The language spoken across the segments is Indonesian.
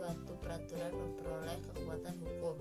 suatu peraturan memperoleh kekuatan hukum.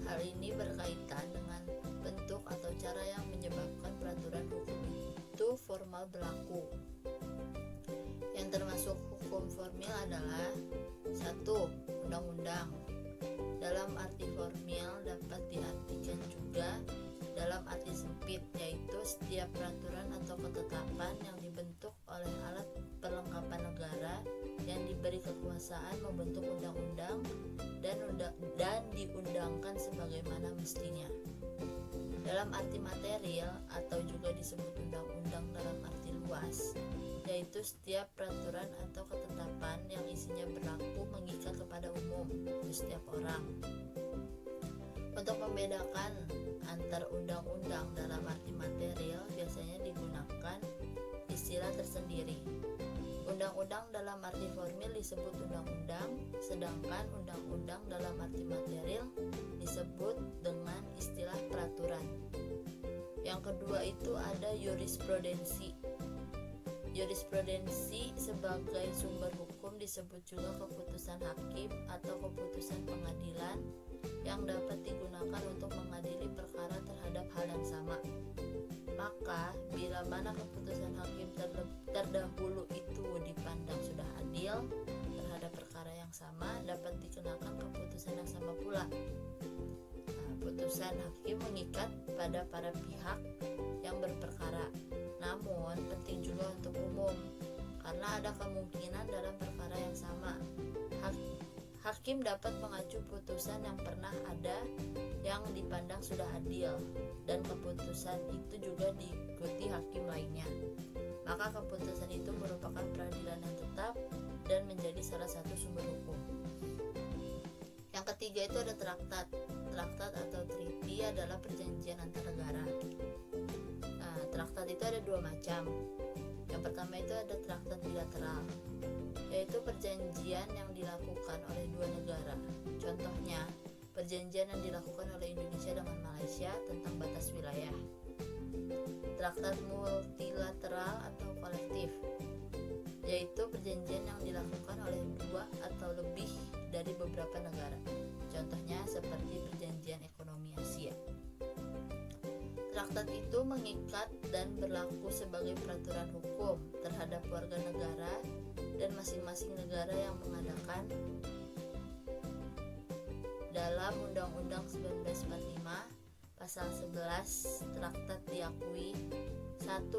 Hal ini berkaitan dengan bentuk atau cara yang menyebabkan peraturan hukum itu formal berlaku. Yang termasuk hukum formil adalah 1. Undang-undang. Dalam arti formil dapat diartikan juga dalam arti sempit, yaitu setiap peraturan atau ketetapan yang dibentuk oleh alat perlengkapan negara yang diberi kekuasaan membentuk undang-undang dan diundangkan sebagaimana mestinya. Dalam arti material atau juga disebut undang-undang dalam arti luas, yaitu setiap peraturan atau ketetapan yang isinya berlaku mengikat kepada umum, setiap orang. Untuk membedakan antar undang-undang dalam arti material biasanya digunakan istilah tersendiri. Undang-undang dalam arti formil disebut undang-undang, sedangkan undang-undang dalam arti material disebut dengan istilah peraturan. Yang kedua itu ada jurisprudensi. Jurisprudensi sebagai sumber hukum disebut juga keputusan hakim atau keputusan pengadilan yang dapat digunakan untuk mengadili perkara terhadap hal yang sama. Maka bila mana keputusan hakim terdahulu itu dipandang sudah adil terhadap perkara yang sama, dapat dikenakan keputusan yang sama pula. Putusan hakim mengikat pada para pihak yang berperkara, namun penting juga untuk umum, karena ada kemungkinan dalam perkara yang sama hakim dapat mengacu putusan yang pernah ada yang dipandang sudah adil, dan keputusan itu juga diikuti hakim lainnya. Maka keputusan itu merupakan peradilan yang tetap dan menjadi salah satu sumber hukum. Yang ketiga itu ada traktat. Traktat atau treaty adalah perjanjian antar negara. Traktat itu ada dua macam. Yang pertama itu ada traktat bilateral, yaitu perjanjian yang dilakukan oleh dua negara. Contohnya, perjanjian yang dilakukan oleh Indonesia dengan Malaysia tentang batas wilayah. Traktat multilateral atau kolektif, yaitu perjanjian yang dilakukan oleh dua atau lebih dari beberapa negara. Contohnya seperti perjanjian ekonomi Asia. Traktat itu mengikat dan berlaku sebagai peraturan hukum terhadap warga negara dan masing-masing negara yang mengadakan. Dalam Undang-Undang 1945 Pasal 11 Traktat diakui. 1.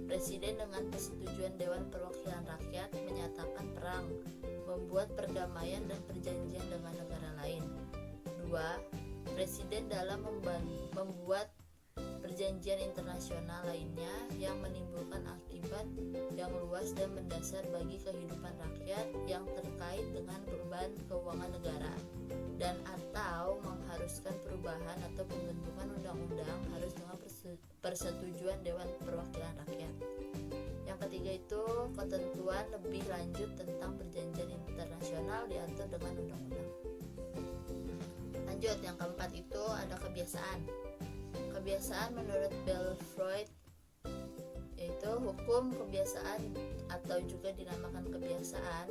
Presiden dengan persetujuan Dewan Perwakilan Rakyat menyatakan perang, membuat perdamaian dan perjanjian dengan negara lain. 2. Presiden dalam membuat perjanjian internasional lainnya yang menimbulkan akibat yang luas dan mendasar bagi kehidupan rakyat yang terkait dengan beban keuangan negara, dan atau mengharuskan perubahan atau pembentukan undang-undang harus dengan persetujuan Dewan Perwakilan Rakyat. Yang ketiga itu ketentuan lebih lanjut tentang perjanjian internasional diatur dengan undang-undang. Lanjut, yang keempat itu ada kebiasaan. Kebiasaan menurut Belfroid yaitu hukum kebiasaan atau juga dinamakan kebiasaan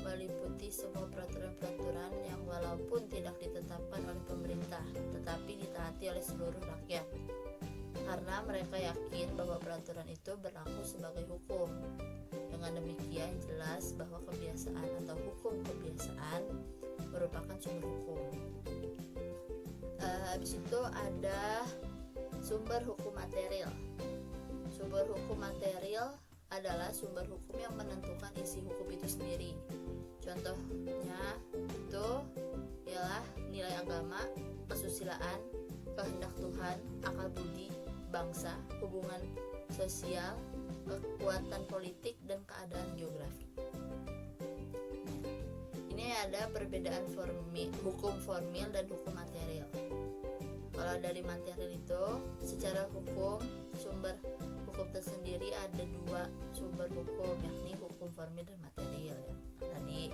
meliputi semua peraturan-peraturan yang walaupun tidak ditetapkan oleh pemerintah tetapi ditaati oleh seluruh rakyat, karena mereka yakin bahwa peraturan itu berlaku sebagai hukum. Dengan demikian jelas bahwa kebiasaan atau hukum kebiasaan merupakan sumber hukum. Habis itu ada sumber hukum material. Sumber hukum material adalah sumber hukum yang menentukan isi hukum itu sendiri. Contohnya itu ialah nilai agama, kesusilaan, kehendak Tuhan, akal budi, bangsa, hubungan sosial, kekuatan politik, dan keadaan geografi. Ini ada perbedaan hukum formil dan hukum material. Kalau dari material itu, secara hukum, sumber hukum tersendiri ada dua sumber hukum, yakni hukum formil dan material tadi.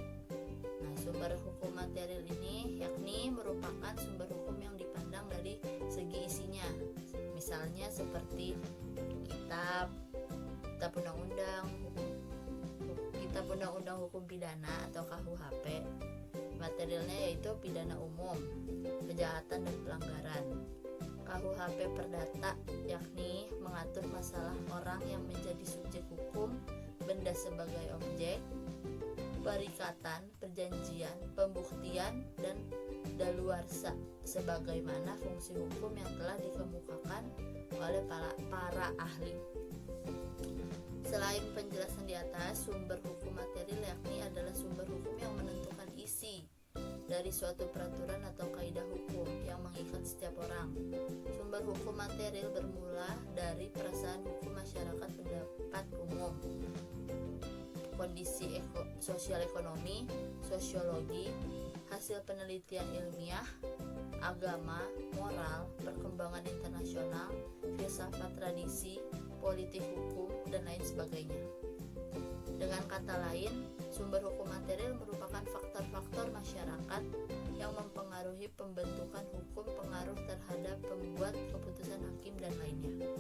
Nah, sumber hukum material ini yakni merupakan sumber hukum yang dipandang dari segi isinya. Misalnya seperti kitab undang-undang, kitab undang-undang hukum pidana atau KUHP, materialnya yaitu pidana umum, kejahatan dan pelanggaran. KUHP Perdata yakni mengatur masalah orang yang menjadi subjek hukum, benda sebagai objek, perikatan, perjanjian, pembuktian, dan daluarsa sebagaimana fungsi hukum yang telah dikemukakan oleh para ahli. Selain penjelasan di atas, sumber hukum material yakni adalah sumber hukum yang menentukan isi dari suatu peraturan atau kaidah hukum yang mengikat setiap orang. Sumber hukum material bermula dari perasaan hukum masyarakat pendapat umum, kondisi sosial ekonomi, sosiologi, hasil penelitian ilmiah, agama, moral, perkembangan internasional, filsafat tradisi, politik hukum, dan lain sebagainya. Dengan kata lain, sumber hukum material merupakan faktor-faktor masyarakat yang mempengaruhi pembentukan hukum, pengaruh terhadap pembuat keputusan hakim, dan lainnya.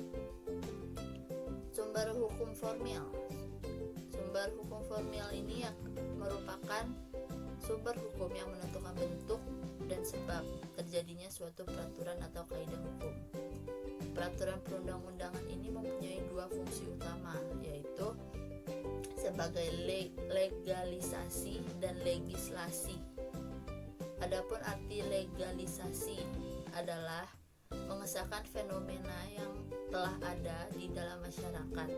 Sumber hukum formil. Sumber hukum formil ini merupakan sumber hukum yang menentukan bentuk dan sebab terjadinya suatu peraturan atau kaidah hukum. Peraturan perundang-undangan ini mempunyai dua fungsi utama, yaitu sebagai legalisasi dan legislasi. Adapun arti legalisasi adalah mengesahkan fenomena yang telah ada di dalam masyarakat,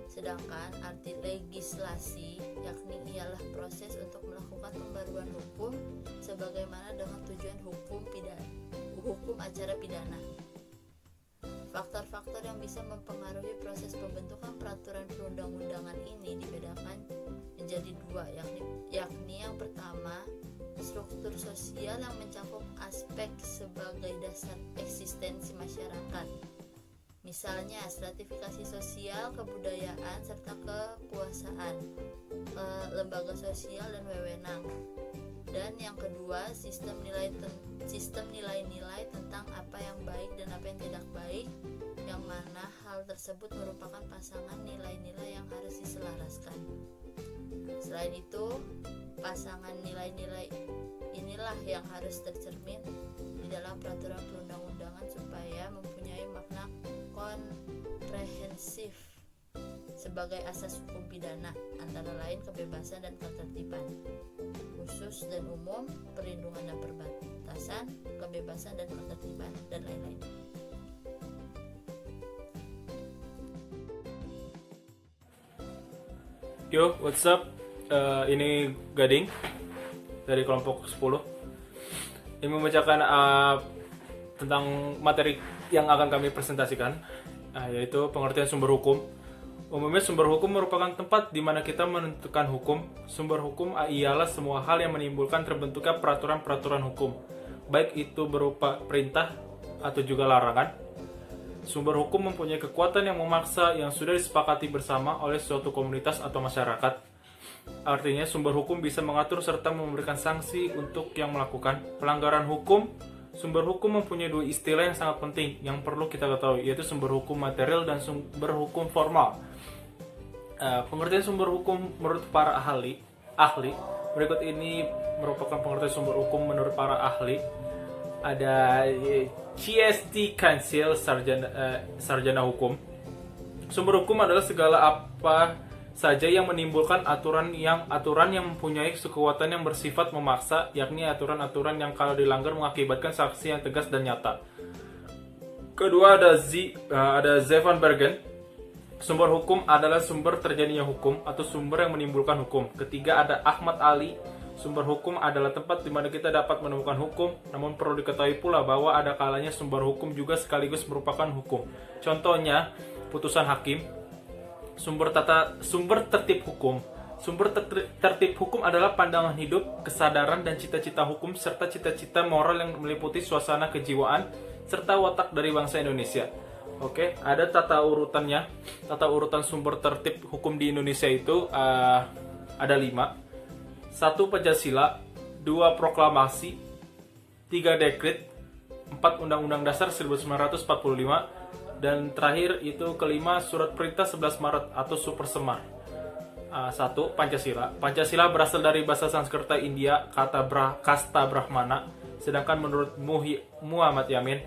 sedangkan arti legislasi yakni ialah proses untuk melakukan pembaruan hukum sebagaimana dengan tujuan hukum acara pidana. Faktor-faktor yang bisa mempengaruhi proses pembentukan peraturan perundang-undangan ini dibedakan menjadi dua, yakni yang pertama, struktur sosial yang mencakup aspek sebagai dasar eksistensi masyarakat. Misalnya, stratifikasi sosial, kebudayaan, serta kekuasaan, lembaga sosial dan wewenang. Dan yang kedua, sistem nilai-nilai tentang apa yang baik dan apa yang tidak baik, yang mana hal tersebut merupakan pasangan nilai-nilai yang harus diselaraskan. Selain itu, pasangan nilai-nilai inilah yang harus tercermin di dalam peraturan perundang-undangan supaya mempunyai makna komprehensif sebagai asas hukum pidana, antara lain kebebasan dan ketertiban, khusus dan umum, perlindungan dan perbatasan, kebebasan dan ketertiban, dan lain-lain. Yo, what's up? Ini Gading dari kelompok 10. Ini membacakan tentang materi yang akan kami presentasikan, yaitu pengertian sumber hukum. Umumnya sumber hukum merupakan tempat di mana kita menentukan hukum. Sumber hukum ialah semua hal yang menimbulkan terbentuknya peraturan-peraturan hukum, baik itu berupa perintah atau juga larangan. Sumber hukum mempunyai kekuatan yang memaksa yang sudah disepakati bersama oleh suatu komunitas atau masyarakat. Artinya, sumber hukum bisa mengatur serta memberikan sanksi untuk yang melakukan pelanggaran hukum. Sumber hukum mempunyai dua istilah yang sangat penting yang perlu kita ketahui, yaitu sumber hukum material dan sumber hukum formal. Pengertian sumber hukum menurut para ahli berikut ini merupakan pengertian sumber hukum menurut para ahli. Ada CST Council, sarjana hukum. Sumber hukum adalah segala apa saja yang menimbulkan aturan yang mempunyai kekuatan yang bersifat memaksa, yakni aturan-aturan yang kalau dilanggar mengakibatkan sanksi yang tegas dan nyata. Kedua ada Zevan Bergen. Sumber hukum adalah sumber terjadinya hukum atau sumber yang menimbulkan hukum. Ketiga ada Ahmad Ali. Sumber hukum adalah tempat di mana kita dapat menemukan hukum, namun perlu diketahui pula bahwa ada kalanya sumber hukum juga sekaligus merupakan hukum. Contohnya, putusan hakim. Sumber tertib hukum. Sumber tertib hukum adalah pandangan hidup, kesadaran dan cita-cita hukum serta cita-cita moral yang meliputi suasana kejiwaan serta watak dari bangsa Indonesia. Oke, ada tata urutannya. Tata urutan sumber tertib hukum di Indonesia itu ada 5. 1. Pancasila, 2. Proklamasi, 3. Dekret, 4. Undang-Undang Dasar 1945, dan terakhir itu kelima Surat Perintah 11 Maret atau Super Semar. Satu, Pancasila. Pancasila berasal dari bahasa Sanskerta India, kata kasta Brahmana. Sedangkan menurut Muhammad Yamin,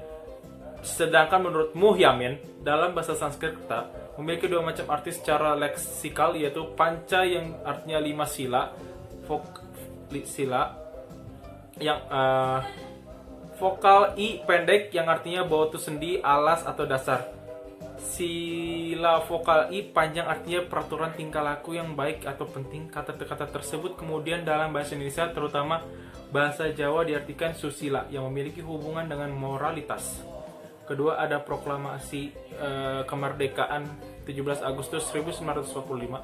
dalam bahasa Sanskerta memiliki dua macam arti secara leksikal, yaitu panca yang artinya 5 sila, sila yang vokal i pendek yang artinya bawah sendi, alas atau dasar. Sila vokal i panjang artinya peraturan tingkah laku yang baik atau penting. Kata-kata tersebut kemudian dalam bahasa Indonesia, terutama bahasa Jawa, diartikan susila yang memiliki hubungan dengan moralitas. Kedua, ada proklamasi kemerdekaan 17 Agustus 1945.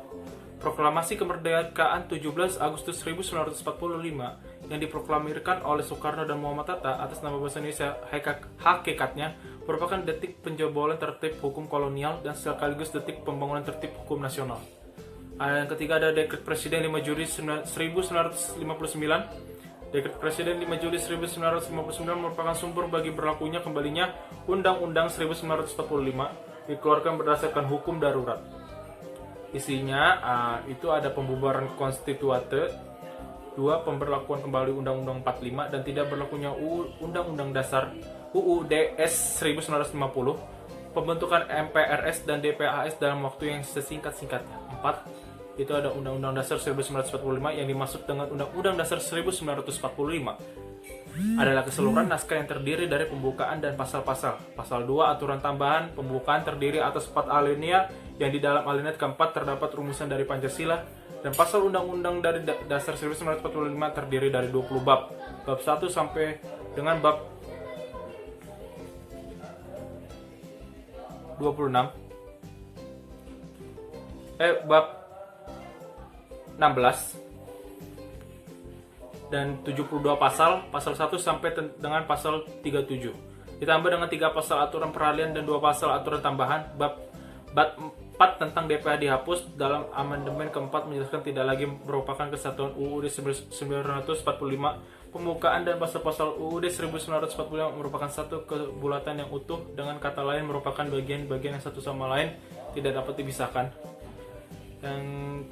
Proklamasi kemerdekaan 17 Agustus 1945 yang diproklamirkan oleh Soekarno dan Muhammad Hatta atas nama bahasa Indonesia, hakikatnya merupakan detik penjebolan tertib hukum kolonial dan sekaligus detik pembangunan tertib hukum nasional. Yang ketiga, ada Dekret Presiden 5 Juli 1959. Dekret Presiden 5 Juli 1959 merupakan sumber bagi berlakunya kembalinya Undang-Undang 1945 dikeluarkan berdasarkan hukum darurat. Isinya itu ada pembubaran konstituante, 2. Pemberlakuan kembali Undang-Undang 45 dan tidak berlakunya Undang-Undang Dasar UUDS 1950, pembentukan MPRS dan DPAS dalam waktu yang sesingkat-singkatnya. 4. Itu ada Undang-Undang Dasar 1945 yang dimaksud dengan Undang-Undang Dasar 1945 adalah keseluruhan naskah yang terdiri dari pembukaan dan pasal-pasal. Pasal 2, aturan tambahan pembukaan terdiri atas 4 alinea yang di dalam alinea keempat terdapat rumusan dari Pancasila, dan pasal Undang-Undang dari Dasar 1945 terdiri dari 20 bab. Bab 1 sampai dengan bab 26. Bab 16 dan 72 pasal 1 sampai dengan pasal 37. Ditambah dengan 3 pasal aturan peralihan dan 2 pasal aturan tambahan. Bab 4 tentang DPA dihapus dalam amandemen keempat, menjelaskan tidak lagi merupakan kesatuan UUD 1945. Pembukaan dan pasal-pasal UUD 1945 merupakan satu kebulatan yang utuh, dengan kata lain merupakan bagian-bagian yang satu sama lain tidak dapat dipisahkan. Yang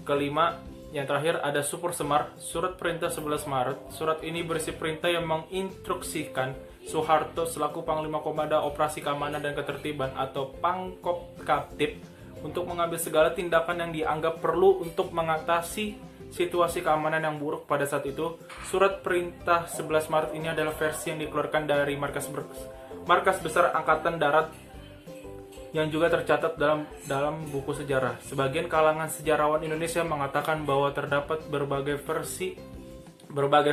kelima, yang terakhir, ada Super Semar, Surat Perintah 11 Maret. Surat ini berisi perintah yang menginstruksikan Soeharto selaku Panglima Komando Operasi Keamanan dan Ketertiban atau Pangkopkamtib untuk mengambil segala tindakan yang dianggap perlu untuk mengatasi situasi keamanan yang buruk pada saat itu. Surat Perintah 11 Maret ini adalah versi yang dikeluarkan dari Markas Besar Angkatan Darat yang juga tercatat dalam buku sejarah. Sebagian kalangan sejarawan Indonesia mengatakan bahwa terdapat berbagai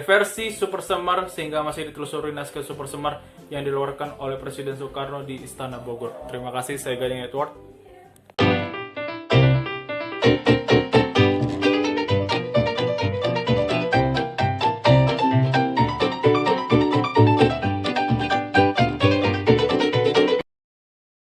versi Super Semar, sehingga masih ditelusuri naskah Super Semar yang dikeluarkan oleh Presiden Soekarno di Istana Bogor. Terima kasih, saya Gading Edward.